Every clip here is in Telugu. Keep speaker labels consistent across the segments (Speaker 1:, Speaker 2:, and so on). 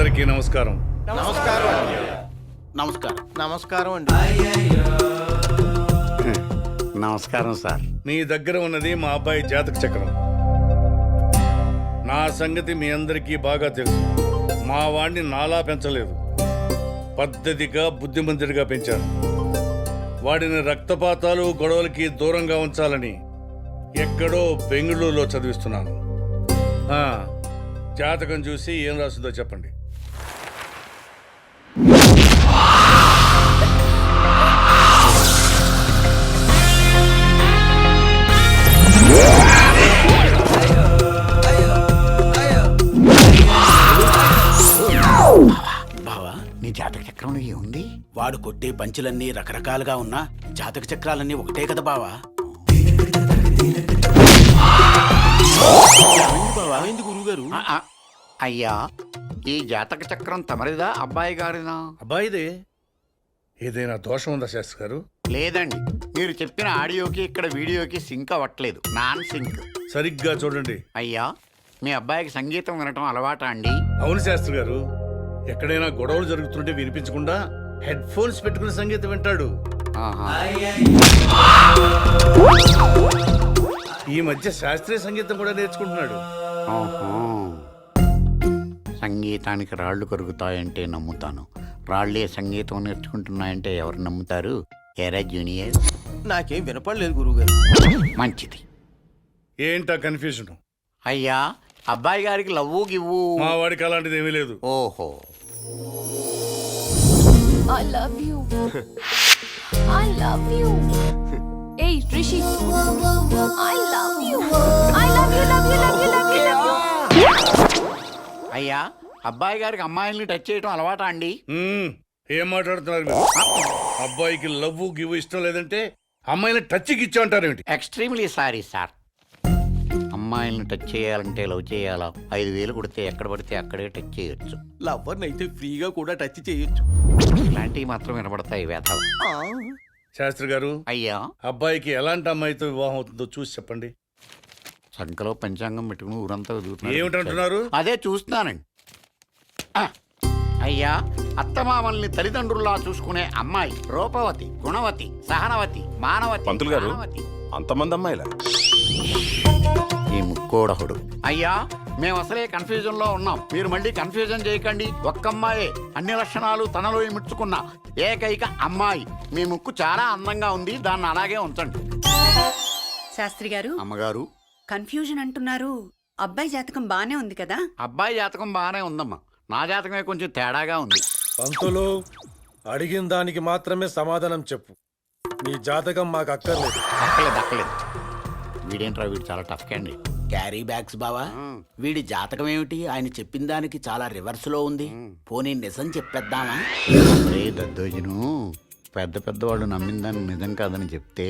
Speaker 1: అందరికీ నమస్కారం.
Speaker 2: నమస్కారం
Speaker 3: నమస్కారం.
Speaker 2: నమస్కారం అండి.
Speaker 3: నమస్కారం సార్.
Speaker 1: మీ దగ్గర ఉన్నది మా అబ్బాయి జాతక చక్రం. నా సంగతి మీ అందరికీ బాగా తెలుసు. మా వాణ్ణి నాలా పెంచలేదు, పద్ధతిగా బుద్ధిమంతుడిగా పెంచాను. వాడిని రక్తపాతాలు గొడవలకి దూరంగా ఉంచాలని ఎక్కడో బెంగళూరులో చదివిస్తున్నాను. జాతకం చూసి ఏం రాస్తుందో చెప్పండి.
Speaker 3: బావా, నీ జాతక చక్రంలో ఏముంది? వాడు కొట్టే పంచులన్నీ రకరకాలుగా ఉన్నా జాతక చక్రాలన్నీ ఒకటే కదా బావా. గురుగారు. అయ్యా, ఈ జాతక చక్రం తమరిదా అబ్బాయి గారిదా?
Speaker 1: అబ్బాయిదే. ఏదైనా దోషం ఉందా శాస్త్రి గారు?
Speaker 3: లేదండి, మీరు చెప్పిన ఆడియోకి ఇక్కడ వీడియోకి సింక్ అవ్వట్లేదు, నాన్ సింక్.
Speaker 1: సరిగ్గా చూడండి.
Speaker 3: అయ్యా, మీ అబ్బాయికి సంగీతం వినటం అలవాటా అండి?
Speaker 1: అవును శాస్త్రి గారు, ఎక్కడైనా గొడవలు జరుగుతుంటే వినిపించకుండా హెడ్ ఫోన్స్ పెట్టుకుని సంగీతం వింటాడు. ఈ మధ్య శాస్త్రీయ సంగీతం కూడా నేర్చుకుంటున్నాడు.
Speaker 3: సంగీతానికి రాళ్లు కరుగుతాయంటే నమ్ముతాను, రాళ్లే సంగీతం నేర్చుకుంటున్నాయంటే ఎవరు నమ్ముతారు? ఎరా జూనియర్.
Speaker 2: నాకేం వినపడలేదు గురుగారు.
Speaker 3: మంచిది.
Speaker 1: ఏంటా కన్ఫ్యూజన్?
Speaker 3: అయ్యా, అబ్బాయి గారికి లవ్వు గివ్వు?
Speaker 1: మా వాడికి అలాంటిది ఏమీ లేదు.
Speaker 3: ఓహో.
Speaker 4: I love you. I love you. Hey, Rishi. I love you. I love you, love you, love you, love you, love you.
Speaker 3: అయ్యా, అబ్బాయి గారికి అమ్మాయిల్ని టచ్ చేయడం అలవాటా అండి?
Speaker 1: ఏం మాట్లాడుతున్నారు మీరు? అబ్బాయికి లవ్ గివ్ ఇష్టం లేదంటే అమ్మాయిని టచ్కి ఇచ్చా అంటారేమిటి?
Speaker 3: Extremely sorry sir. అమ్మాయిల్ని టచ్ చేయాలంటే లవ్ చేయాలా? 5,000 కొడితే ఎక్కడ పడితే అక్కడే టచ్ చేయొచ్చు.
Speaker 2: లవ్వర్ని అయితే ఫ్రీగా కూడా టచ్ చేయొచ్చు.
Speaker 3: ఇలాంటివి మాత్రం వినపడతాయి వేధవ.
Speaker 1: శాస్త్రి గారు,
Speaker 3: అయ్యా,
Speaker 1: అబ్బాయికి ఎలాంటి అమ్మాయితో వివాహం అవుతుందో చూసి చెప్పండి.
Speaker 3: సంకలో పంచాంగం పెట్టుకుని ఊరంతా
Speaker 1: ఏమిటంటున్నారు?
Speaker 3: అదే చూస్తున్నానండి. అయ్యా, అత్తమామల్ని తల్లిదండ్రుల్లా చూసుకునే అమ్మాయి రూపవతి, గుణవతి, సహనవతి, మానవతి.
Speaker 5: పంతులు గారు, అంతమంది అమ్మాయిలా?
Speaker 3: ఈ ముక్కోడహుడు. అయ్యా, మేము అసలే కన్ఫ్యూజన్ లో ఉన్నాం, మీరు మళ్ళీ కన్ఫ్యూజన్ చేయకండి. ఒక్కమ్మాయే అన్ని లక్షణాలు తనలో ఇముడ్చుకున్న ఏకైక అమ్మాయి. మీ ముక్కు చాలా అందంగా ఉంది, దాన్ని అలాగే ఉంచండి.
Speaker 6: శాస్త్రి గారు.
Speaker 3: అమ్మగారు,
Speaker 6: కన్ఫ్యూజన్ అంటున్నారు, అబ్బాయి జాతకం బానే ఉంది కదా?
Speaker 3: అబ్బాయి జాతకం బాగానే ఉందమ్మా, నా జాతకమే కొంచెం తేడాగా ఉంది.
Speaker 7: పంతులు, అడిగిన దానికి మాత్రమే సమాధానం చెప్పు. నీ జాతకం మాకు అక్కర్లేదు.
Speaker 3: అక్కలేదు. వీడేంట్రా, వీడు చాలా టఫ్ క్యాండి.
Speaker 8: క్యారీ బ్యాగ్స్ బావా, వీడి జాతకం ఏమిటి? ఆయన చెప్పిన దానికి చాలా రివర్స్ లో ఉంది. పోనీ నిజం చెప్పేద్దామా?
Speaker 3: రే దద్దోజను, పెద్ద పెద్దవాళ్ళు నమ్మిన దాన్ని నిజం కాదని చెప్తే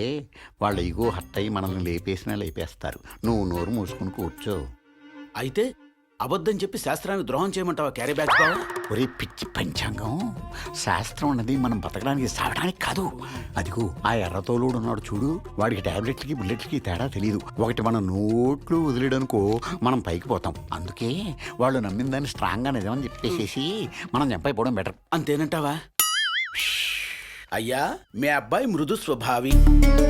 Speaker 3: వాళ్ళ ఇగో హర్ట్ అయ్యి మనల్ని లేపేసినా లేపేస్తారు. నువ్వు నోరు మూసుకుని కూర్చో.
Speaker 8: అయితే అబద్ధం చెప్పి శాస్త్రాన్ని ద్రోహం చేయమంటావా క్యారీ బ్యాగ్స్ బావా?
Speaker 3: ఒరే పిచ్చి పంచాంగం, శాస్త్రం అన్నది మనం బతకడానికి సావడానికి కాదు. అదిగో ఆ ఎర్రతోలుడు ఉన్నాడు చూడు, వాడికి టాబ్లెట్లకి బుల్లెట్లకి తేడా తెలియదు. ఒకటి మన నోట్లు వదిలేడనుకో మనం పైకి పోతాం. అందుకే వాళ్ళు నమ్మిన దాన్ని స్ట్రాంగ్గా నిజమని చెప్పేసేసి మనం చంపైపోవడం బెటర్.
Speaker 8: అంతేనంటావా? అయ్యా, మీ అబ్బాయి మృదు స్వభావి.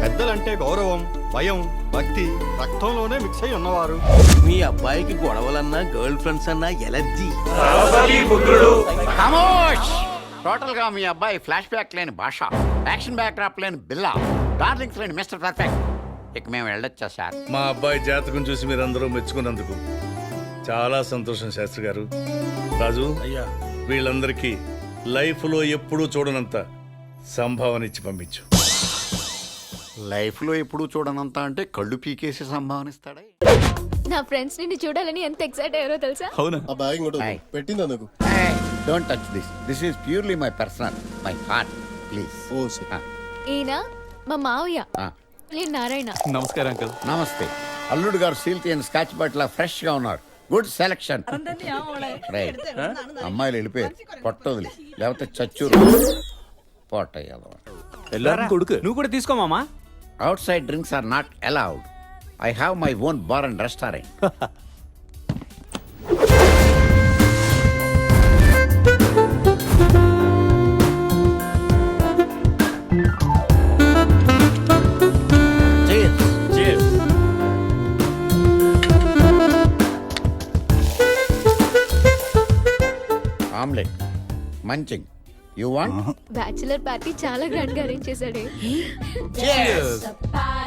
Speaker 7: పెద్దలంటే గౌరవం, భయం, భక్తి రక్తంలోనే మిక్స్ అయి ఉన్నవారు.
Speaker 2: మీ అబ్బాయికి గొడవలన్నా గర్ల్ ఫ్రెండ్స్ అన్నా ఎలర్జీ.
Speaker 3: టోటల్ గా మీ అబ్బాయి ఫ్లాష్ బ్యాక్ లేని భాష, యాక్షన్ బ్యాక్ డ్రాప్ లేని బిల్లా, డార్లింగ్స్ లేని మిస్టర్ పర్ఫెక్ట్. ఇక మేము వెళ్ళొచ్చా సార్?
Speaker 1: మా అబ్బాయి జాతకం చూసి మీరందరూ మెచ్చుకున్నందుకు చాలా సంతోషం శాస్త్రి గారు. రాజు,
Speaker 7: అయ్యా,
Speaker 1: వీళ్ళందరికీ లైఫ్లో ఎప్పుడూ చూడనంత సంభావన ఇచ్చి పంపించు.
Speaker 3: లైఫ్లో ఎప్పుడూ చూడనంత అంటే కళ్ళు పీకేసి సంభావనిస్తాడా?
Speaker 4: నా ఫ్రెండ్స్ నిన్ను చూడాలని ఎంత ఎక్సైట్ అయ్యారో తెలుసా?
Speaker 5: అవునా?
Speaker 7: ఆ బ్యాగ్ పెట్టింది అందుకు.
Speaker 3: Don't touch this. This is purely my personal, my heart. Please.
Speaker 4: ఈయన మా మావయ్య, నేను నారాయణ.
Speaker 5: నమస్కారం అంకల్.
Speaker 3: నమస్తే. అల్లుడు గారు సీల్ తీయని స్కాచ్ బాటిల్ ఫ్రెష్ గా ఉన్నారు. Good selection. రైట్, అమ్మాయిలు వెళ్ళిపోయారు. పొట్టొదిలి లేకపోతే చచ్చూరు పొట్టయ్యాలి.
Speaker 5: కొడుకు నువ్వు కూడా తీసుకో మామా.
Speaker 3: Outside drinks are not allowed. I have my own bar and restaurant. Omelette munching you want
Speaker 4: bachelor party చాలా గ్రాండ్ గా అరేంజ్ చేశాడే.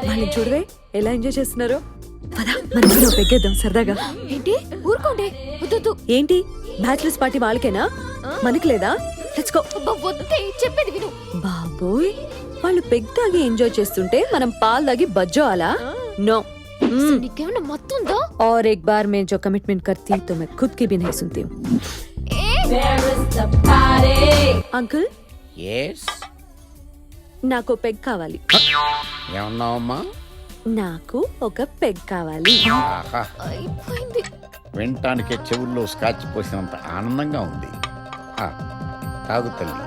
Speaker 9: వాళ్ళని చూడవే ఎలా ఎంజాయ్ చేస్తున్నారు. పదా మనం పెగ్గేద్దాం సరదాగా.
Speaker 4: ఏంటి ఊరుకోండి, వద్దు.
Speaker 9: ఏంటి బ్యాచులర్స్ పార్టీ వాళ్ళకేనా, మనకి లేదా? Let's go.
Speaker 4: వద్దే, చెప్పేది విను.
Speaker 9: బాబోయ్, వాళ్ళు పెగ్ తాగి ఎంజాయ్ చేస్తుంటే మనం పాలు తాగి బజ్జో అలా? नो
Speaker 4: నీకేమన్నా మత్తు ఉందా?
Speaker 9: और एक बार मैं जो कमिटमेंट करती तो मैं खुद की भी नहीं सुनती हूँ. अंकल
Speaker 3: ఎస్
Speaker 9: నాకు పెగ్ కావాలి.
Speaker 3: ఏమన్నావమ్మా?
Speaker 9: నాకు ఒక పెగ్ కావాలి.
Speaker 3: ఆహా,
Speaker 4: అయిపోయింది.
Speaker 3: వినటానికే చెవుల్లో స్కాచ్ పోసినంత ఆనందంగా ఉంది. ఆ, తాగు తల్లి.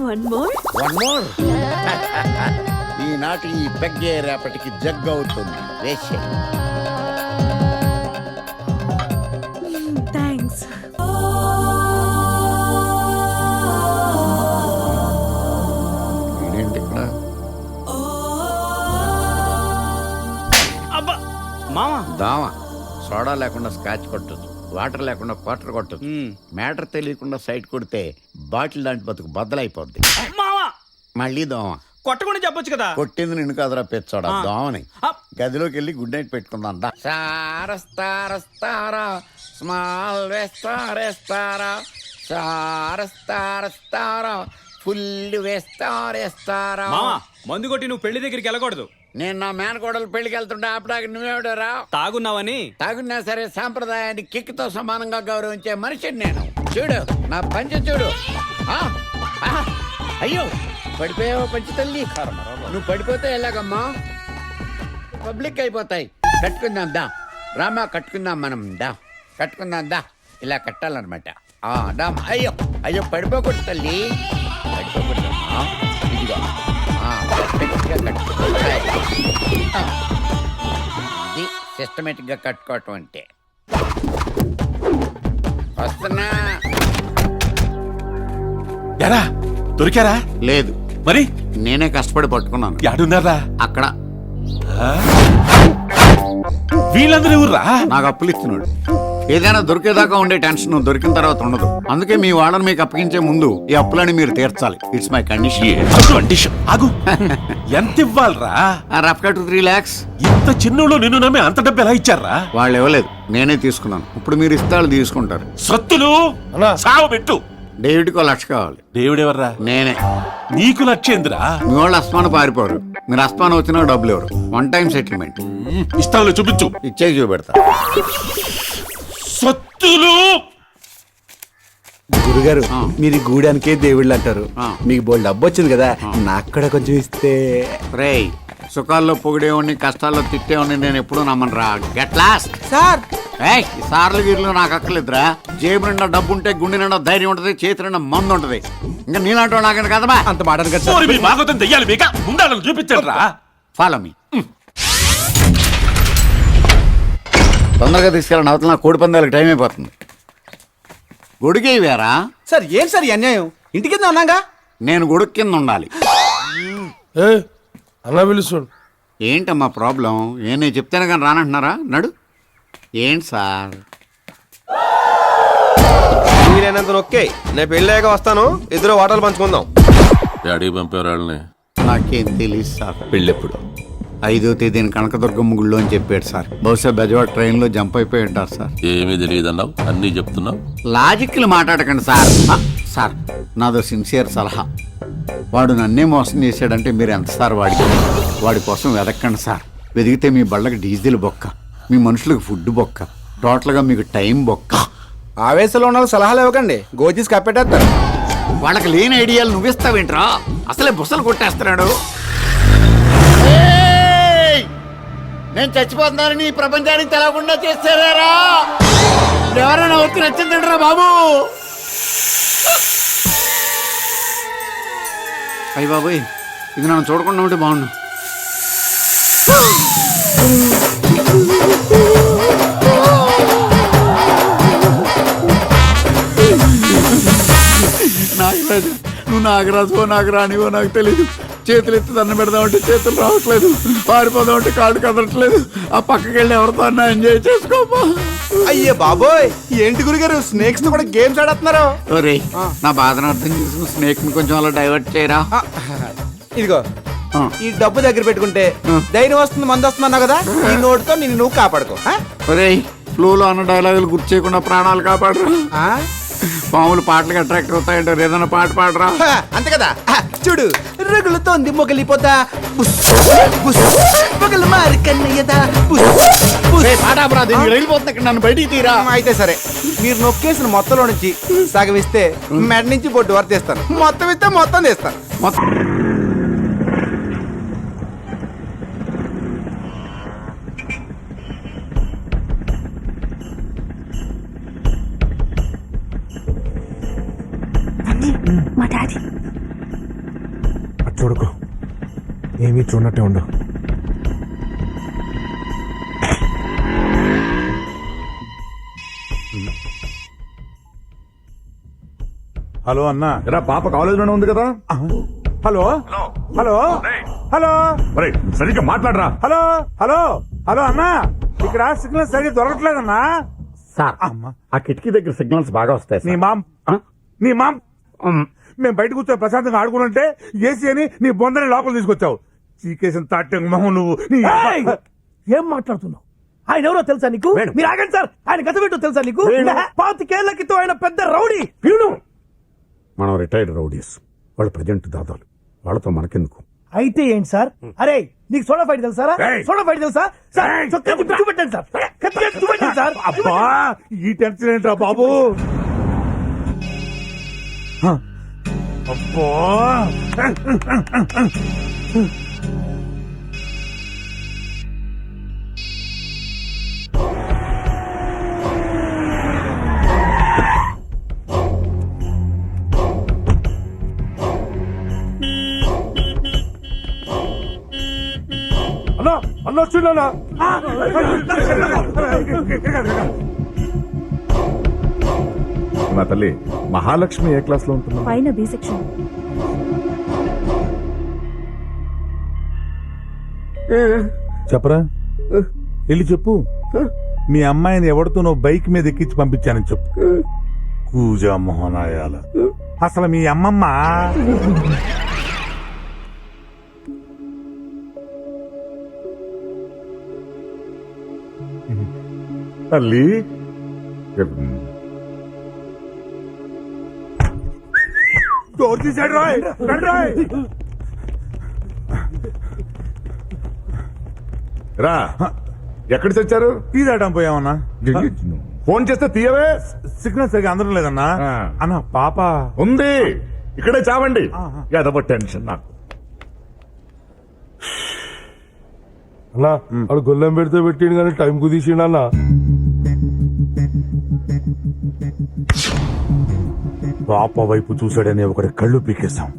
Speaker 9: One more.
Speaker 3: One more. ఈనాటి ఈ పెగ్గే రేపటికి జగ్ అవుతుంది. వేసే
Speaker 9: థ్యాంక్స్.
Speaker 3: ఏంటి ఇక్కడ?
Speaker 5: అబ్బా మామా.
Speaker 3: దామ సోడా లేకుండా స్కాచ్ కొట్టచ్చు, వాటర్ లేకుండా క్వార్టర్ కొట్టచ్చు. మ్యాటర్ తెలియకుండా సైట్ కొడితే బాటిల్ లాంటి బతుకు బద్దలైపోద్ది.
Speaker 5: మామా
Speaker 3: మళ్ళీ దోమ.
Speaker 5: కొట్టకుండా చెప్పొచ్చు కదా.
Speaker 3: కొట్టింది నిన్ను కాదురా పెచ్చోడా, దోమని.
Speaker 5: ఆ.
Speaker 3: గదిలోకి వెళ్ళి గుడ్ నైట్ పెట్టుకుందాం దా. సారస్తారస్తారా స్మాల్ వేస్తారేస్తారా సారస్తారస్తారా ఫుల్ వేస్తారేస్తారా.
Speaker 5: మామా మందు కొట్టి నువ్వు పెళ్లి దగ్గరికి వెళ్ళకూడదు.
Speaker 3: నేను నా మేనకోడలు పెళ్లికి వెళ్తుంటే ఆపడానికి నువ్వేవిడరా?
Speaker 5: తాగున్నావని.
Speaker 3: తాగున్నా సరే సాంప్రదాయాన్ని కిక్తో సమానంగా గౌరవించే మనిషిని నేను. చూడు నా పంచ చూడు. ఆ, ఆ, అయ్యో పడిపోయావు పంచి తల్లి. నువ్వు పడిపోతే ఎలాగమ్మా? పబ్లిక్ అయిపోతాయి. కట్టుకుందాం దా రామా, కట్టుకుందాం మనం దా, కట్టుకుందాం దా. ఇలా కట్టాలన్నమాట. దా. అయ్యో అయ్యో పడిపోకూడదు తల్లి, పడిపోకూడదు. ఇదిగో ఇది సిస్టమేటిక్ గా కట్టుకోవటం అంటే. వస్తున్నా.
Speaker 5: ఎరా దొరికారా?
Speaker 3: లేదు
Speaker 5: మరి
Speaker 3: నేనే కష్టపడి పట్టుకున్నాను.
Speaker 5: యాడున్నారా?
Speaker 3: అక్కడ
Speaker 5: వీళ్ళందరూ ఎవర్రా?
Speaker 3: నాకు అప్పులు ఇస్తున్నాడు. ఏదైనా దొరికేదాకా ఉండే టెన్షన్ దొరికిన తర్వాత ఉండదు. అందుకే మీ వాళ్ళని మీకు అప్పగించే ముందు ఈ అప్పులని మీరు తీర్చాలి. It's my condition.
Speaker 5: ఆగు. ఎంత ఇవ్వాలరా?
Speaker 3: Rough cut 3 lakhs.
Speaker 5: ఇంత చిన్నోళ్ళు నిన్ను నమ్మి అంత డబ్బు ఎలా ఇచ్చారా?
Speaker 3: వాళ్ళు ఇవ్వలేదు, నేనే తీసుకున్నాను. ఇప్పుడు మీరు ఇస్తాళ్ళు తీసుకుంటారు.
Speaker 5: సత్తులు
Speaker 7: అన్నా.
Speaker 5: సాగు పెట్టు.
Speaker 3: డేవిడ్కో 1 లక్ష కావాలి.
Speaker 5: దేవుడెవర్రా?
Speaker 3: నేనే.
Speaker 5: నీకు లక్షేంద్రా?
Speaker 3: మీ వాళ్ళు అస్మాను పారిపోరు. మీరు అస్మాను వచ్చినా డబ్బులు ఎవరు. 1 time సెటిల్మెంట్.
Speaker 5: ఇస్తాను చూపించు.
Speaker 3: ఇచ్చే చూపెడతా.
Speaker 5: సత్తులు
Speaker 10: గురుగారు మీరు గూడానికే దేవుళ్ళు అంటారు.
Speaker 3: ఆ.
Speaker 10: మీకు బోల్డ్ డబ్బు వచ్చింది కదా, నాకు కూడా కొంచెం ఇస్తే.
Speaker 3: రేయ్, సుఖాల్లో పొగిడేవాడిని కష్టాల్లో తిట్టేవాడిని నేను ఎప్పుడూ నమ్మనురా. Get lost.
Speaker 10: సార్
Speaker 3: ఏయ్, ఈ సార్లు గిర్లు నాకు అక్కర్లేదురా. జేబు నిండా డబ్బు ఉంటే గుండె నిండా ధైర్యం ఉంటది, చేతి నిండా మందు ఉంటది. ఇంకా నీలాంటి నాకని కదమా.
Speaker 10: అంత మాట అనకండి సార్.
Speaker 5: ఓరి మీ మాగోతం దెయ్యాలి మీక ముందాలను చూపించండి రా.
Speaker 3: Follow me. తొందరగా తీసుకెళ్ళండి, అవతల నా కోడి పందాలకు టైం అయిపోతుంది. గొడుగే వేరా?
Speaker 10: సార్ ఏం సార్ ఈ అన్యాయం? ఇంటి కింద ఉన్నాగా.
Speaker 3: నేను గొడుగు కింద ఉండాలి.
Speaker 7: ఏ అలా పిలుస్తాడు.
Speaker 3: ఏంటమ్మా ప్రాబ్లం? ఏం నేను చెప్తేనే కానీ రానంటున్నారా? నడు. ఏంటి సార్?
Speaker 10: మీరేనంత నొక్కే, నేను పెళ్ళాక వస్తాను, ఇద్దరు వాటలు పంచుకుందాం.
Speaker 5: డాడీ పంపారు వాళ్ళని.
Speaker 3: నాకేం తెలియదు సార్.
Speaker 10: పెళ్ళెప్పుడు?
Speaker 3: 5వ తేదీన కనకదుర్గమ్మ గుళ్ళో అని చెప్పాడు సార్. బహుశా బెజవాడ ట్రైన్లో జంప్ అయిపోయి ఉంటారు సార్.
Speaker 5: ఏమీ తెలియదు అన్నావు, అన్నీ చెప్తున్నావు.
Speaker 3: లాజిక్లు మాట్లాడకండి సార్. సార్ నాదో సిన్సియర్ సలహా. వాడు నన్నే మోసం చేశాడంటే మీరు ఎంత సార్ వాడి కోసం వెదక్కండి సార్. వెదిగితే మీ బళ్ళకి డీజిల్ బొక్క, మీ మనుషులకు ఫుడ్ బొక్క, టోటల్గా మీకు టైం బొక్క.
Speaker 10: ఆవేశంలో ఉన్న సలహాలు ఇవ్వకండి, గోజీస్ కప్పెట్టేస్తారు.
Speaker 3: వాళ్ళకి లేని ఐడియాలు నువ్విస్తావేంట్రా? అసలే బుసలు కొట్టేస్తున్నాడు. నేను చచ్చిపోతున్నానని ఈ ప్రపంచానికి తెలవకుండా చేస్తారా? ఎవరైనా వచ్చి నచ్చిందంటారా బాబు? అయ్యి బాబోయ్, ఇది నన్ను చూడకుండా ఉంటే బాగుండు. నాగరాజు, నువ్వు నాగరాజువో నాకు రానివో నాకు తెలీదు. చేతులు ఎత్తి దండం పెడదామంటే చేతులు రావట్లేదు, పారిపోదామంటే కాళ్ళు కదలట్లేదు. ఆ పక్కకి వెళ్ళి ఎవరితో అన్నా ఎంజాయ్ చేసుకోమా.
Speaker 10: అయ్యే బాబోయ్ ఏంటి గురుగారు స్నేక్స్ తో కూడా గేమ్స్ ఆడుతున్నారు?
Speaker 3: ఒరే నా బాధను అర్థం చేసుకుని స్నేక్ ని కొంచెం అలా డైవర్ట్ చేయరా.
Speaker 10: ఇదిగో ఈ డబ్బు దగ్గర పెట్టుకుంటే ధైర్యం వస్తుంది, మంది వస్తున్నావు కదా, ఈ నోటుతో నిన్ను నువ్వు కాపాడుకో.
Speaker 3: ఒరే ఫ్లోలో అన్న డైలాగులు గుర్తు చేయకుండా ప్రాణాలు కాపాడరా. పాములు పాటలకు అట్రాక్ట్ అవుతాయంటారు, ఏదైనా పాట పాడరా.
Speaker 10: అంతే కదా. చూడు రగులుతోంది మొగలిపోతా మొగలు మారి కన్నయ్యదా.
Speaker 3: వెళ్ళిపోతుంది ఇక్కడ, నన్ను బయటికి తీరా.
Speaker 10: అయితే సరే, మీరు నొక్కేసిన మొత్తంలో నుంచి సగం ఇస్తే మెడ నుంచి బొడ్డు వరకు తీస్తాను, మొత్తం ఇస్తే మొత్తం తీస్తాను.
Speaker 3: మొత్తం
Speaker 4: మా డాడీ.
Speaker 7: చూడుకో, ఏమీ చూడనట్టే ఉండు.
Speaker 1: హలో అన్నా, ఎరా పాప కాలేజీలోనే ఉంది కదా.
Speaker 7: హలో హలో హలో
Speaker 1: సరిగ్గా మాట్లాడరా.
Speaker 7: హలో హలో హలో అన్నా, ఇక్కడ సిగ్నల్ సరిగ్గా దొరకట్లేదన్నా.
Speaker 3: సార్ ఆ కిటికీ దగ్గర సిగ్నల్స్ బాగా వస్తాయి.
Speaker 7: నీ మామ్ మేము బయట కూర్చొని ప్రశాంతంగా ఆడుకుంటే ఏసీ అని నీ బొందని లోపల తీసుకొచ్చావు. చీకేసిన తాటే మొహం నువ్వు.
Speaker 11: ఏం మాట్లాడుతున్నావు? ఆయన ఎవరో తెలుసా నీకు? మీరు ఆగండి సార్, ఆయన గత పెట్టు తెలుసా నీకు? 25 క్రితం ఆయన పెద్ద రౌడీ.
Speaker 3: మనం రిటైర్డ్ రౌడీస్, వాళ్ళు ప్రజెంట్ దాదాలు, వాళ్ళతో మనకెందుకు.
Speaker 11: అయితే ఏంటి సార్? అరే నీకు సోడా ఫైట్ తెలుసారా? సోడా ఫైట్ తెలుసా సార్? చూపెట్టండి సార్, చూపెట్టండి సార్.
Speaker 7: అబ్బా ఈ టెన్షన్ ఏంట్రా బాబు. అబ్బా అన్నా అన్నా వచ్చిందన్నా.
Speaker 1: నా తల్లి మహాలక్ష్మి ఏ క్లాస్ లో ఉంటున్నా?
Speaker 4: పైన బి సెక్షన్.
Speaker 7: చెప్పరా, వెళ్ళి చెప్పు. మీ అమ్మాయిని ఎవరితో నువ్వు బైక్ మీద ఎక్కించి పంపించానని చెప్పు. కూజా మోహనాయాల, అసలు మీ అమ్మమ్మ
Speaker 1: తల్లి
Speaker 7: డోర్ తీసాడు రాయ్.
Speaker 1: రా, ఎక్కడ చచ్చారు?
Speaker 7: తీదాటం పోయామన్నా.
Speaker 1: ఫోన్ చేస్తే తీయవే.
Speaker 7: సిగ్నల్ సరిగా అందడం లేదన్నా. అన్న పాప
Speaker 1: ఉంది, ఇక్కడే చావండి. అదొక టెన్షన్ నాకు.
Speaker 7: అన్నా వాడు గొల్లెం పెడితే పెట్టిండు కానీ టైం కుదిసిండు అన్న. పాప వైపు చూశాడని ఒకటి కళ్ళు పీకేశాం.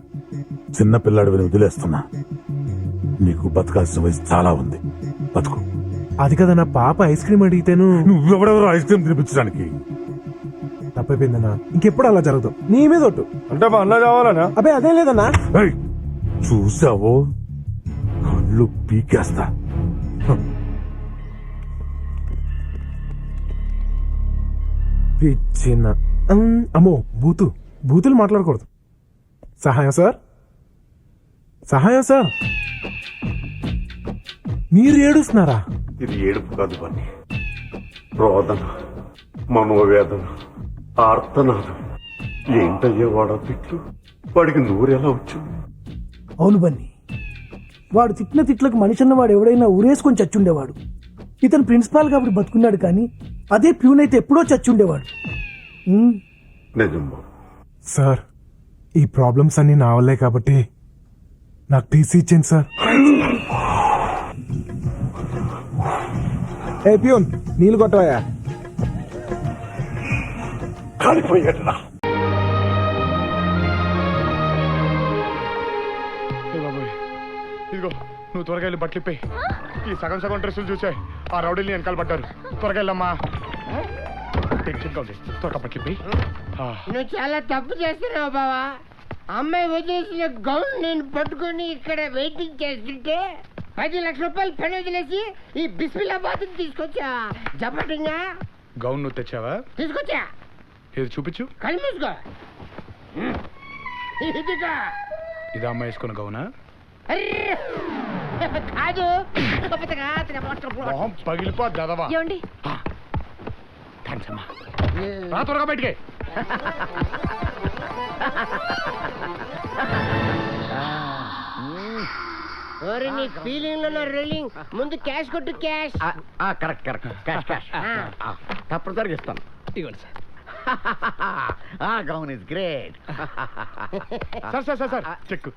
Speaker 7: చిన్న పిల్లాడిని వదిలేస్తున్నా. నీకు బతకాల్సిన వయసు చాలా ఉంది, బతుకు.
Speaker 11: అది కదా నా పాప ఐస్ క్రీమ్ అడిగితేను
Speaker 7: నువ్వెవడెవరో ఐస్ క్రీమ్ తినిపించడానికి.
Speaker 11: తప్పైపోయిందన్నా, ఇంకెప్పుడు అలా జరగదు. నీ మీద ఒట్టు.
Speaker 7: అంటే మా అన్న కావాలనా?
Speaker 11: అబ్బే అదేం లేదన్నా.
Speaker 7: చూసావో కళ్ళు పీకేస్తా.
Speaker 11: చిన్న అమ్మో బూతులు మాట్లాడకూడదు. సహాయం సార్, సహాయం సార్. మీరు ఏడుస్తున్నారా?
Speaker 1: ఇది ఏడుపు కాదు బన్నీ, రోదన, మనోవేదన, ఆర్తనాదం. ఏంటయ్యే వాడా తిట్లు? వాడికి నూరెలా వచ్చింది?
Speaker 11: అవును బన్నీ, వాడు తిట్టిన తిట్లకు మనిషి అన్నవాడు ఎవడైనా ఊరేసుకొని చచ్చుండేవాడు. ఇతను ప్రిన్సిపాల్ కాబట్టి బతుకున్నాడు, కానీ అదే ప్యూన్ అయితే ఎప్పుడో చచ్చుండేవాడు.
Speaker 1: నిజం
Speaker 11: సార్, ఈ ప్రాబ్లమ్స్ అన్ని నా వల్లే కాబట్టి నాకు టీసీ ఇచ్చింది సార్. ఏ ప్యూన్, నీళ్ళు కొట్టవయ్యా.
Speaker 1: కాలిపోయాడురా.
Speaker 7: ఇదిగో నువ్వు త్వరగా వెళ్ళి బట్టలు ఇప్పి. ఈ సగం సగం డ్రెస్సులు చూసాయి ఆ రౌడీని వెనకాల పడ్డారు. త్వరగా వెళ్ళమ్మా. త్వరగా బట్టలు ఇప్పి.
Speaker 12: నువ్వు చాలా తప్పు చేస్తున్నావు బావా. అమ్మాయి వదిలేసిన గౌన్ నేను పట్టుకొని ఇక్కడ వెయిటింగ్ చేస్తుంటే 10 లక్షల రూపాయలు పని వదిలేసి ఈ బిస్మిల్లాబాద్ తీసుకొచ్చా జపటింగా.
Speaker 7: గౌన్ నువ్వు తెచ్చావా?
Speaker 12: తీసుకొచ్చా.
Speaker 7: ఇది చూపించు.
Speaker 12: కళ్ళు మూసుకో. ఇదిగా.
Speaker 7: ఇది అమ్మ వేసుకున్న గౌనా?
Speaker 12: కాదు.
Speaker 7: మొహం పగిలిపోద్ది అదవా.
Speaker 4: ఏమండి
Speaker 7: థాంక్స్ అమ్మా. రా త్వరగా బయటికి.
Speaker 12: ఓరి నీ ఫీలింగ్ లో రీలింగ్. ముందు క్యాష్ కొట్టు. Cash.
Speaker 8: Correct correct cash cash తప్పనిసరిగా ఇస్తాను.
Speaker 7: ఇవ్వండి sir.
Speaker 8: Gown is great.
Speaker 7: Sir sir sir sir check.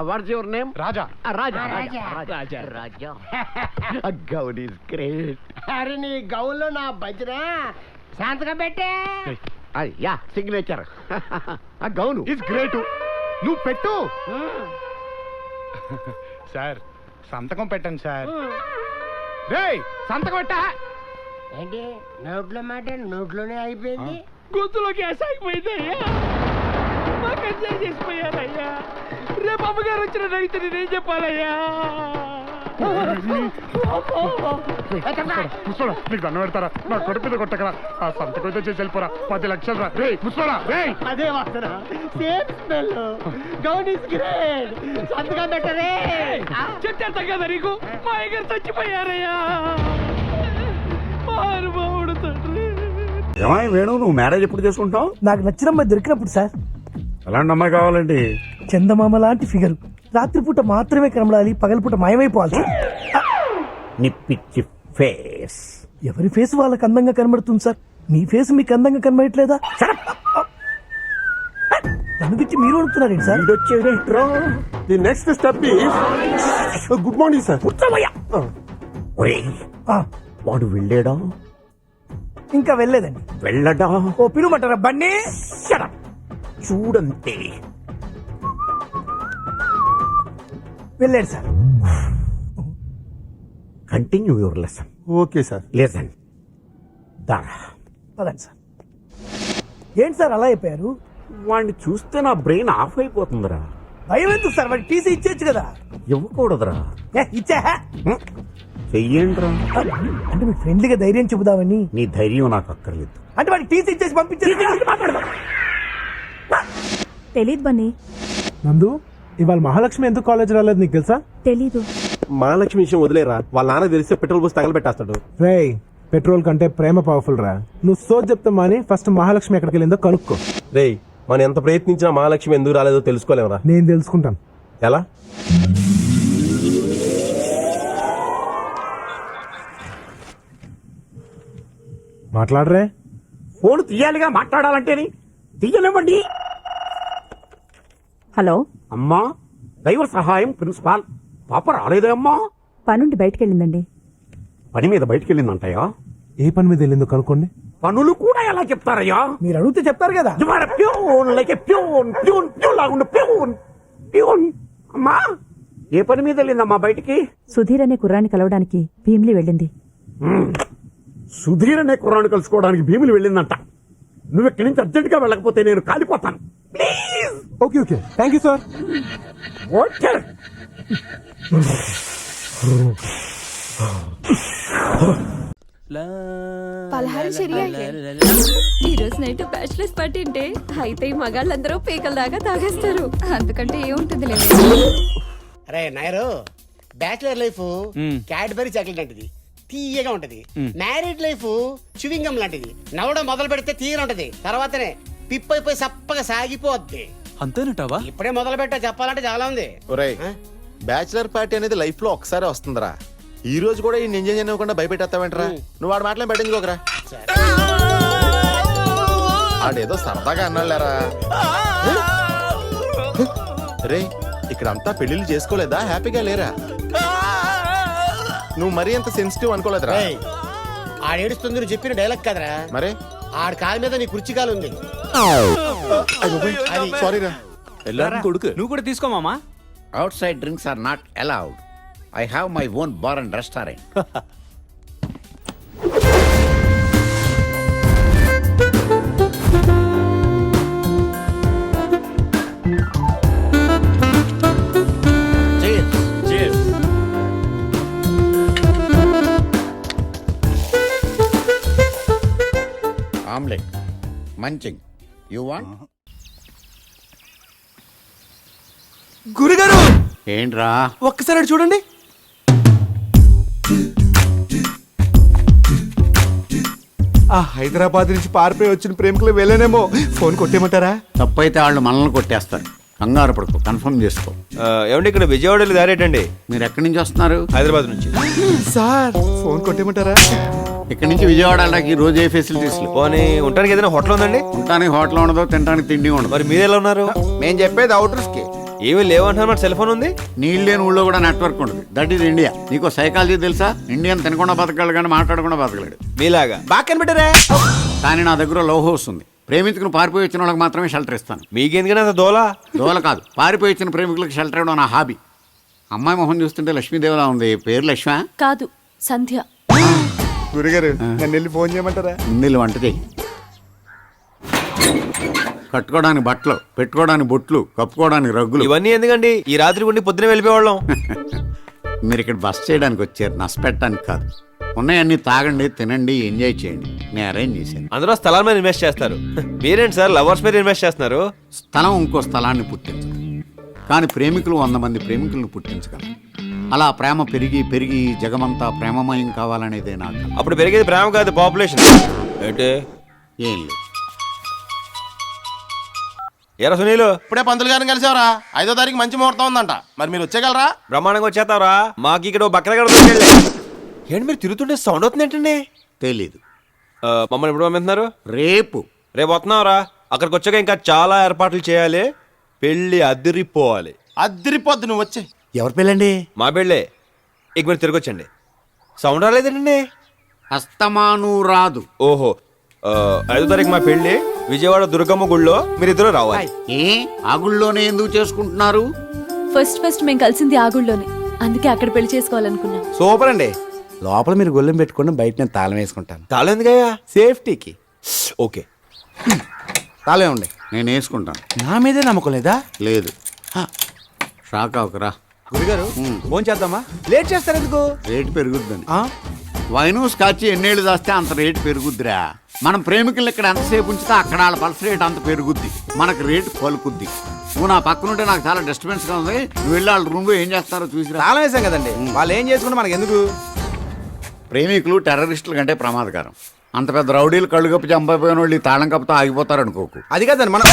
Speaker 8: What's your name?
Speaker 7: Raja.
Speaker 8: Raja
Speaker 12: Raja.
Speaker 8: Raja Raja. Gown is great.
Speaker 12: అరే నీ గౌన్లో నా బజ్రా శాంతగా పెట్టే.
Speaker 8: సిగ్నేచర్. Gown
Speaker 7: is great. నువ్వు పెట్టు. సార్ సంతకం పెట్టండి సార్. రేయ్ సంతకం పెట్టా.
Speaker 12: ఏంటి నోట్లో మాట నోట్లోనే అయిపోయింది.
Speaker 11: గొంతులో గ్యాస్ అయిపోయింది అయ్యా. మాకు ఎంజాయ్ చేసిపోయారయ్యా. రేపు అమ్మగారు వచ్చిన రైతు నేనేం చెప్పాలయ్యా?
Speaker 7: ముసోడా నీకు దండం పెడతారా? నా కొడుకు మీద కొట్టకరా. ఆ సంతకం అయితే చేసి వెళ్ళిపోరా. 10 లక్షలు రా. రే ముసోడా రే.
Speaker 12: అదే వాసన. Same smell. Gown is great. సంతకం పెట్టరే.
Speaker 11: చెప్తా కదా నీకు. మా అయ్యగారు చచ్చిపోయారయ్యా. మహానుభావుడు తండ్రి.
Speaker 3: ఏమై వేణు, నువ్వు మ్యారేజ్ ఎప్పుడు చేసుకుంటావు?
Speaker 11: నాకు నచ్చిన అమ్మాయి దొరికినప్పుడు సార్.
Speaker 3: ఎలాంటి అమ్మాయి కావాలండి?
Speaker 11: చందమామ లాంటి ఫిగర్. రాత్రిపూట మాత్రమే కనబడాలి, పగలపూట మాయమైపోవాలి.
Speaker 3: నీ పిచ్చి ఫేస్.
Speaker 11: ఎవరి ఫేస్ వాళ్ళకి అందంగా కనబడుతుంది సార్. మీ ఫేస్ మీకు అందంగా కనబడట్లేదా? దానికి మీరు అడుగుతున్నారండి sir?
Speaker 3: The next step is good morning sir. వాడు వెళ్ళాడా?
Speaker 11: ఇంకా వెళ్ళలేదండి.
Speaker 3: వెళ్ళడా?
Speaker 11: ఓ పిలుమంటారా బండి?
Speaker 3: చూడంతే.
Speaker 11: వెళ్ళాడు sir.
Speaker 3: Continue your lesson.
Speaker 11: Okay sir.
Speaker 3: Lesson.
Speaker 11: పదండి సార్. ఏంటి సార్ అలా అయిపోయారు?
Speaker 3: వాడిని చూస్తే నా బ్రెయిన్ ఆఫ్ అయిపోతుందిరా.
Speaker 11: భయం ఎందుకు సార్? వాడికి టీసీ ఇచ్చేచ్చు కదా.
Speaker 3: ఇవ్వకూడదురా.
Speaker 11: ఇచ్చా
Speaker 3: చెయ్యండిరా.
Speaker 11: అంటే మీకు ఫ్రెండ్లీగా ధైర్యం చెబుదామని.
Speaker 3: నీ ధైర్యం నాకు అక్కర్లేదు.
Speaker 11: అంటే వాడికి టీసీ ఇచ్చేసి పంపించేసి.
Speaker 9: తెలీదు బన్నీ.
Speaker 11: నందు, ఇవాళ మహాలక్ష్మి ఎందుకు కాలేజ్ రాలేదు నీకు తెలుసా?
Speaker 9: తెలీదు.
Speaker 10: మహాలక్ష్మి విషయం వదిలేరా. వాళ్ళ నాన్న తెలిస్తే పెట్రోల్ పోసి తగలబెట్టేస్తాడు.
Speaker 11: రేయ్, పెట్రోల్ కంటే ప్రేమ పవర్ఫుల్ రా. నువ్వు సోచ్ చెప్తా మాని ఫస్ట్ మహాలక్ష్మి ఎక్కడికి వెళ్ళిందో కనుక్కో.
Speaker 10: రేయ్, మనం ఎంత ప్రయత్నించినా మహాలక్ష్మి ఎందుకు రాలేదో తెలుసుకోలేమరా.
Speaker 11: నేను తెలుసుకుంటాను.
Speaker 10: ఎలా?
Speaker 11: మాట్లాడరే.
Speaker 3: ఫోన్ తీయాలిగా మాట్లాడాలంటేని. తీయనివ్వండి.
Speaker 9: హలో
Speaker 3: అమ్మా, దైవ సహాయం ప్రిన్సిపాల్. పాప రాలేదే అమ్మా?
Speaker 9: పనుండి బయటకెళ్ళిందండి.
Speaker 3: పని మీద బయటికి వెళ్ళిందంటయ్యా.
Speaker 11: ఏ పని మీద వెళ్ళిందో కనుక్కోండి.
Speaker 3: పనులు కూడా ఎలా చెప్తారయ్యా?
Speaker 11: మీరు అడిగితే చెప్తారు కదా.
Speaker 3: అమ్మా, ఏ పని మీద వెళ్ళిందమ్మా బయటికి?
Speaker 9: సుధీర్ అనే కుర్రాన్ని కలవడానికి భీమిలి వెళ్ళింది.
Speaker 3: సుధీర్ అనే కుర్రాన్ని కలుసుకోవడానికి భీములు వెళ్ళిందంట. నువ్వు ఇక్కడి నుంచి అర్జెంట్ గా వెళ్ళకపోతే నేను కాలిపోతాను. Please.
Speaker 11: Okay okay, thank you sir.
Speaker 3: Okay.
Speaker 4: పలహారం శరియాకే. ఈ రోజు నైట్ బ్యాచిలర్స్ పార్టీ అంటే అయితే ఈ మగాళ్ళందరూ పీకల దాకా తాగేస్తారు. అంతకంటే ఏముంటుంది లేదు.
Speaker 8: అరే Nair, bachelor life Cadbury chocolate లాంటిది, తీయగా ఉంటది. మ్యారీడ్ లైఫ్ చ్యూవింగ్ గమ్ లాంటిది. నవ్వడం మొదలు పెడితే తీయగా ఉంటది, తర్వాతనే పిప్ అయిపోయి సప్పగా సాగిపోద్ది.
Speaker 2: అంతేనటావా?
Speaker 8: ఇప్పుడే మొదలు పెట్టా, చెప్పాలంటే చాలా ఉంది.
Speaker 10: ఒరేయ్, బ్యాచిలర్ పార్టీ అనేది లైఫ్ లో ఒకసారి వస్తుందిరా. ఈ రోజు కూడా ఈ ఎంజాయ్ చేయకుండా భయపెట్టేస్తావేంట్రా? నువ్వు వాడు మాటలు పెట్టించుకోకరా. ఆడేదో సరదాగా అన్నాళ్ళారా. రే, ఇక్కడంతా పెళ్లిళ్ళు చేసుకోలేదా? హ్యాపీగా లేరా? నువ్వు మరీ అంత సెన్సిటివ్ అనుకోలేదురా.
Speaker 8: ఆడేడుస్తుంది నువ్వు చెప్పిన డైలాగ్ కదరా.
Speaker 10: మరే
Speaker 8: ఆడ కాలు మీద నీ కుర్చీ కాలు ఉంది.
Speaker 10: సారీరా.
Speaker 2: కొడుకు నువ్వు కూడా తీసుకో మామా.
Speaker 3: Outside drinks are not allowed. I have my own bar and restaurant. Cheers. Cheers. Omelette munching you want
Speaker 2: గురుగారు
Speaker 3: ఏంట్రా
Speaker 2: ఒక్కసారి అటు చూడండి. ఆ హైదరాబాద్ నుంచి పారిపోయి వచ్చిన ప్రేమికులు వెళ్ళానేమో. ఫోన్ కొట్టేయమంటారా?
Speaker 3: తప్పైతే వాళ్ళు మనల్ని కొట్టేస్తారు. కంగారు పడుకో, కన్ఫర్మ్ చేసుకో.
Speaker 2: ఏమండి ఇక్కడ విజయవాడ దారేటండి.
Speaker 3: మీరు ఎక్కడి నుంచి వస్తున్నారు?
Speaker 2: హైదరాబాద్ నుంచి. సార్ ఫోన్ కొట్టేయమంటారా?
Speaker 3: ఇక్కడి నుంచి విజయవాడ వెళ్ళడానికి రోజు ఏ ఫెసిలిటీస్ లేవు.
Speaker 2: పోనీ ఉండడానికి ఏదైనా హోటల్ ఉందండి?
Speaker 3: ఉండటానికి హోటల్ ఉండదు, తినడానికి తిండి ఉండదు.
Speaker 2: మరి మీరు ఎలా ఉన్నారు?
Speaker 10: నేను చెప్పేది అవుటర్స్ కి.
Speaker 2: ఏమీ లేవంటున్నారు. మరి సెల్ ఫోన్ ఉంది.
Speaker 3: నీళ్ళు లేని ఊళ్ళో కూడా నెట్వర్క్ ఉండదు. That is India. నీకు సైకాలజీ తెలుసా? ఇండియన్ తినకుండా బతకగలడు కానీ మాట్లాడకుండా బతకలేడు.
Speaker 2: మీలాగా బాగా కనిపెట్టారా?
Speaker 3: కానీ నా దగ్గర లవ్ హౌస్ ఉంది. ప్రేమించుకుని పారిపోయి వచ్చిన వాళ్ళకి మాత్రమే షెల్టర్ ఇస్తాను.
Speaker 2: మీకెందుకని అంత దోలా?
Speaker 3: దోల కాదు, పారిపోయి వచ్చిన ప్రేమికులకు షెల్టర్ ఇవ్వడం నా హాబీ. అమ్మాయి మొహం చూస్తుంటే లక్ష్మీదేవిలా ఉంది. పేరు లక్ష్మ
Speaker 9: కాదు, సంధ్య.
Speaker 2: గురుగారు నన్ను వెళ్ళి ఫోన్ చేయమంటారా?
Speaker 3: ముందు వంట చేయి. కట్టుకోవడానికి బట్టలు, పెట్టుకోవడానికి బొట్లు, కప్పుకోవడానికి రగ్గులు.
Speaker 2: ఇవన్నీ ఎందుకండి? ఈ రాత్రి ఉండి పొద్దున వెళ్ళిపోవాళ్ళం.
Speaker 3: మీరు ఇక్కడ బస్ చేయడానికి వచ్చారు, నష్టపెట్టడానికి కాదు. ఉన్నాయన్నీ తాగండి, తినండి, ఎంజాయ్ చేయండి. నేను అరేంజ్ చేశాను.
Speaker 2: అందరూ స్థలాల మీద ఇన్వెస్ట్ చేస్తారు. మీరేంటి సార్ లవర్స్ మీద ఇన్వెస్ట్ చేస్తున్నారు?
Speaker 3: స్థలం ఇంకో స్థలాన్ని పుట్టించదు, కానీ ప్రేమికులు 100 మంది ప్రేమికులను పుట్టించగలరు. అలా ప్రేమ పెరిగి పెరిగి జగమంతా ప్రేమమయం కావాలనేదే నాకు.
Speaker 2: అప్పుడు పెరిగేది ప్రేమ కాదు, పాపులేషన్. ఏంటి?
Speaker 3: ఏం లేదు.
Speaker 2: ఎరా సునీలు,
Speaker 10: ఇప్పుడే పంతులు గారిని కలిసావరా? 5వ తారీఖు మంచి ముహూర్తం ఉందంట. మరి మీరు వచ్చేయగలరా?
Speaker 2: బ్రహ్మాండంగా వచ్చేస్తావరా? మాకు ఇక్కడ బక్కల ఏంటి మీరు తిరుగుతుంటే సౌండ్ అవుతుంది ఏంటండి?
Speaker 3: తెలీదు.
Speaker 2: మమ్మల్ని ఎప్పుడు పంపిస్తున్నారు?
Speaker 3: రేపు
Speaker 2: రేపు వస్తున్నావురా? అక్కడికి వచ్చాక ఇంకా చాలా ఏర్పాట్లు చేయాలి. పెళ్లి అదిరిపోవాలి.
Speaker 10: అద్దరిపోద్దు, నువ్వు వచ్చే.
Speaker 2: ఎవరి పెళ్ళండి? మా పెళ్ళే. ఇక మీరు తిరిగి వచ్చండి. సౌండ్ రాలేదండి.
Speaker 3: అస్తమాను రాదు.
Speaker 2: ఓహో, 5వ తారీఖు మా పెళ్లి విజయవాడ దుర్గమ్మ గుళ్ళో మీరిద్దరూ రావాలి.
Speaker 3: ఏ ఆ గుళ్ళోనే ఎందుకు చేసుకుంటున్నారు?
Speaker 9: ఫస్ట్ మేము కలిసింది ఆగుళ్ళలోనే, అందుకే అక్కడ పెళ్లి చేసుకోవాలనుకున్నాం.
Speaker 2: సూపర్ అండి.
Speaker 8: లోపల మీరు గొల్లెం పెట్టుకుని బయట నేను తాళం వేసుకుంటాను.
Speaker 2: తాళం ఎందుకయ్యా?
Speaker 8: సేఫ్టీకి.
Speaker 2: ఓకే,
Speaker 8: తాళం ఉండే.
Speaker 3: నేను వేసుకుంటాను.
Speaker 8: నా మీదే నమ్మకం లేదా?
Speaker 3: లేదు. షాక్ అవకరా.
Speaker 2: గురుగారు ఫోన్ చేద్దామా? లేట్ చేస్తారు ఎందుకు?
Speaker 3: రేటు పెరుగుద్దని. వైను స్కాచ్ ఎన్నేళ్ళు దాస్తే అంత రేటు పెరుగుద్దిరా. మనం ప్రేమికులు ఇక్కడ ఎంతసేపు ఉంచితే అక్కడ వాళ్ళ పల్స్ రేట్ అంత పెరుగుద్ది, మనకు రేటు పలుకుద్ది. నువ్వు నా పక్కన ఉంటే నాకు చాలా డిస్టర్బెన్స్గా ఉంది. నువ్వు వెళ్ళి వాళ్ళ రూమ్లో ఏం చేస్తారో చూసిరా.
Speaker 2: తాళం వేసాం కదండి, వాళ్ళు ఏం చేసుకుంటే మనకు ఎందుకు?
Speaker 3: ప్రేమికులు టెర్రరిస్టుల కంటే ప్రమాదకరం. అంత పెద్ద రౌడీలు కళ్ళు కప్పి చంపైపోయిన వాళ్ళు ఈ తాళం కప్పుతో ఆగిపోతారు అనుకోకు.
Speaker 2: అది కాదండి మనం